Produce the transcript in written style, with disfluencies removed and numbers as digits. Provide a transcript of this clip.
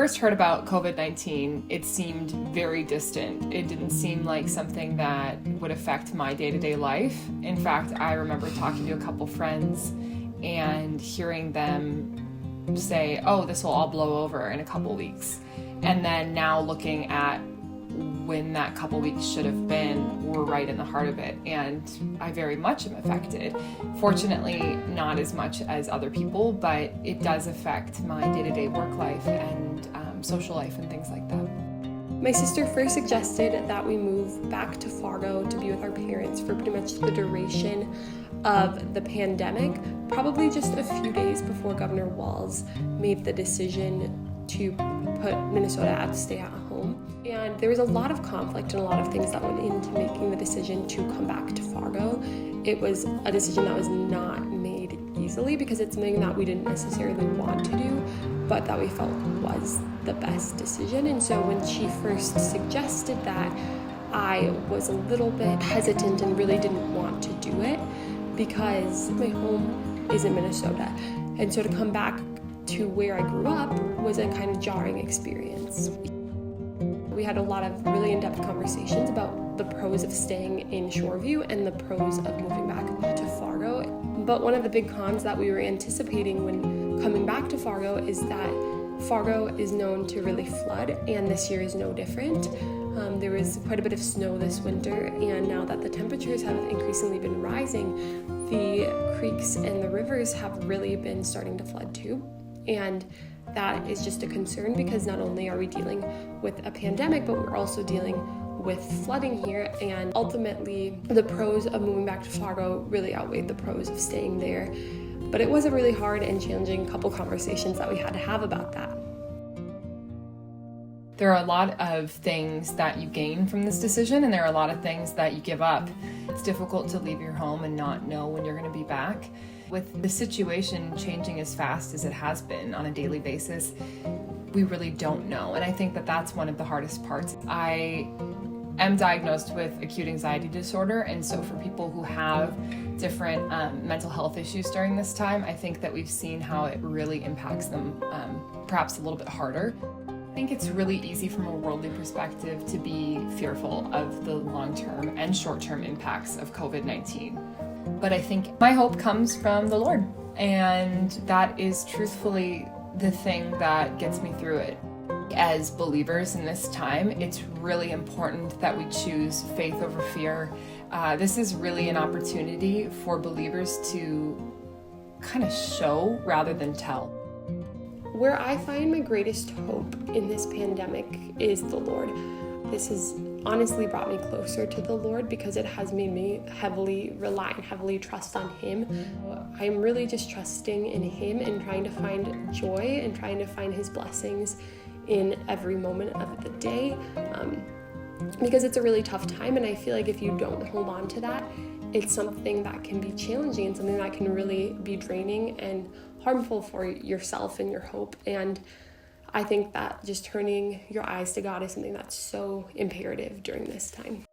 first heard about COVID-19, it seemed very distant. It didn't seem like something that would affect my day-to-day life. In fact, I remember talking to a couple friends and hearing them say, oh, this will all blow over in a couple weeks. And then now looking at when that couple weeks should have been, we're right in the heart of it. And I very much am affected. Fortunately, not as much as other people, but it does affect my day-to-day work life and social life and things like that. My sister first suggested that we move back to Fargo to be with our parents for pretty much the duration of the pandemic, probably just a few days before Governor Walz made the decision to put Minnesota at stay at home. And there was a lot of conflict and a lot of things that went into making the decision to come back to Fargo. It was a decision that was not made easily because it's something that we didn't necessarily want to do, but that we felt was the best decision. And so when she first suggested that, I was a little bit hesitant and really didn't want to do it because my home is in Minnesota. And so to come back to where I grew up was a kind of jarring experience. We had a lot of really in-depth conversations about the pros of staying in Shoreview and the pros of moving back to Fargo. But one of the big cons that we were anticipating when coming back to Fargo is that Fargo is known to really flood, and this year is no different. There was quite a bit of snow this winter, and now that the temperatures have increasingly been rising, the creeks and the rivers have really been starting to flood too. And that is just a concern because not only are we dealing with a pandemic, but we're also dealing with flooding here. And ultimately, the pros of moving back to Fargo really outweighed the pros of staying there. But it was a really hard and challenging couple conversations that we had to have about that. There are a lot of things that you gain from this decision, and there are a lot of things that you give up. It's difficult to leave your home and not know when you're going to be back. With the situation changing as fast as it has been on a daily basis, we really don't know. And I think that that's one of the hardest parts. I am diagnosed with acute anxiety disorder, and so for people who have different mental health issues during this time, I think that we've seen how it really impacts them perhaps a little bit harder. I think it's really easy from a worldly perspective to be fearful of the long-term and short-term impacts of COVID-19. But I think my hope comes from the Lord, and that is truthfully the thing that gets me through it. As believers in this time, it's really important that we choose faith over fear. This is really an opportunity for believers to kind of show rather than tell. Where I find my greatest hope in this pandemic is the Lord. This has honestly brought me closer to the Lord because it has made me heavily rely and heavily trust on Him. I'm really just trusting in Him and trying to find joy and trying to find His blessings in every moment of the day because it's a really tough time, and I feel like if you don't hold on to that, it's something that can be challenging and something that can really be draining and harmful for yourself and your hope. And I think that just turning your eyes to God is something that's so imperative during this time.